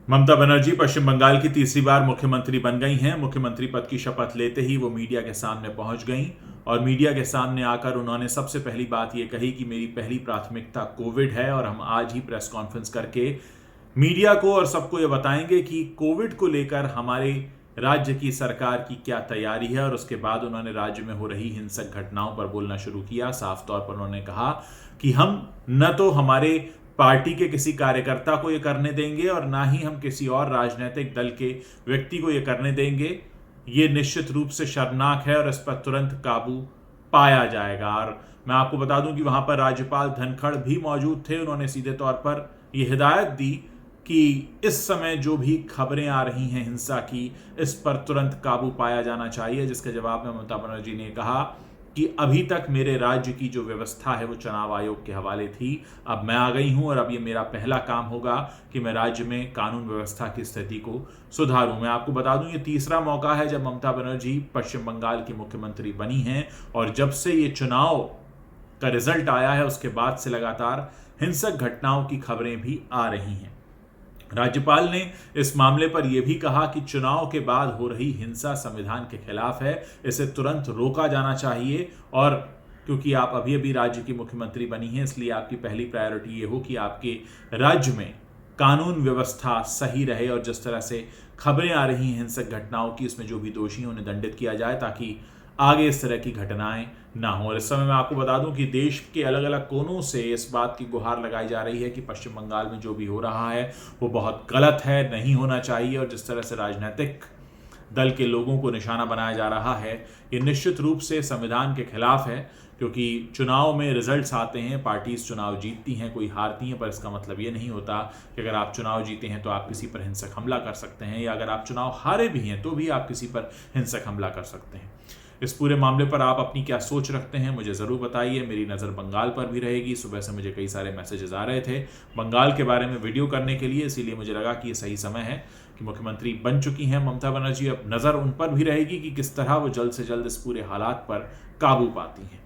ममता बनर्जी पश्चिम बंगाल की तीसरी बार मुख्यमंत्री बन गई हैं। मुख्यमंत्री पद की शपथ लेते ही वो मीडिया के सामने पहुंच गईं और मीडिया के सामने आकर उन्होंने सबसे पहली बात ये कही कि मेरी पहली प्राथमिकता कोविड है और हम आज ही प्रेस कॉन्फ्रेंस करके मीडिया को और सबको ये बताएंगे कि कोविड को लेकर हमारे राज्य की सरकार की क्या तैयारी है। और उसके बाद उन्होंने राज्य में हो रही हिंसक घटनाओं पर बोलना शुरू किया। साफ तौर पर उन्होंने कहा कि हम न तो हमारे पार्टी के किसी कार्यकर्ता को यह करने देंगे और ना ही हम किसी और राजनीतिक दल के व्यक्ति को यह करने देंगे। ये निश्चित रूप से शर्मनाक है और इस पर तुरंत काबू पाया जाएगा। और मैं आपको बता दूं कि वहां पर राज्यपाल धनखड़ भी मौजूद थे। उन्होंने सीधे तौर पर यह हिदायत दी कि इस समय जो भी खबरें आ रही हैं हिंसा की, इस पर तुरंत काबू पाया जाना चाहिए। जिसके जवाब में ममता बनर्जी ने कहा कि अभी तक मेरे राज्य की जो व्यवस्था है वो चुनाव आयोग के हवाले थी, अब मैं आ गई हूं और अब ये मेरा पहला काम होगा कि मैं राज्य में कानून व्यवस्था की स्थिति को सुधारूं। मैं आपको बता दूं ये तीसरा मौका है जब ममता बनर्जी पश्चिम बंगाल की मुख्यमंत्री बनी हैं और जब से ये चुनाव का रिजल्ट आया है उसके बाद से लगातार हिंसक घटनाओं की खबरें भी आ रही हैं। राज्यपाल ने इस मामले पर यह भी कहा कि चुनाव के बाद हो रही हिंसा संविधान के खिलाफ है, इसे तुरंत रोका जाना चाहिए। और क्योंकि आप अभी अभी राज्य की मुख्यमंत्री बनी हैं, इसलिए आपकी पहली प्रायोरिटी ये हो कि आपके राज्य में कानून व्यवस्था सही रहे और जिस तरह से खबरें आ रही हैं हिंसक घटनाओं की, इसमें जो भी दोषी हैं उन्हें दंडित किया जाए ताकि आगे इस तरह की घटनाएं ना हो। और इस समय मैं आपको बता दूं कि देश के अलग अलग कोनों से इस बात की गुहार लगाई जा रही है कि पश्चिम बंगाल में जो भी हो रहा है वो बहुत गलत है, नहीं होना चाहिए। और जिस तरह से राजनीतिक दल के लोगों को निशाना बनाया जा रहा है, ये निश्चित रूप से संविधान के खिलाफ है। क्योंकि चुनाव में रिजल्ट्स आते हैं, पार्टीज चुनाव जीतती हैं, कोई हारती हैं, पर इसका मतलब ये नहीं होता कि अगर आप चुनाव जीते हैं तो आप किसी पर हिंसक हमला कर सकते हैं, या अगर आप चुनाव हारे भी हैं तो भी आप किसी पर हिंसक हमला कर सकते हैं। इस पूरे मामले पर आप अपनी क्या सोच रखते हैं मुझे ज़रूर बताइए। मेरी नज़र बंगाल पर भी रहेगी। सुबह से मुझे कई सारे मैसेजेस आ रहे थे बंगाल के बारे में वीडियो करने के लिए, इसीलिए मुझे लगा कि ये सही समय है कि मुख्यमंत्री बन चुकी हैं ममता बनर्जी। अब नज़र उन पर भी रहेगी कि किस तरह वो जल्द से जल्द इस पूरे हालात पर काबू पाती हैं।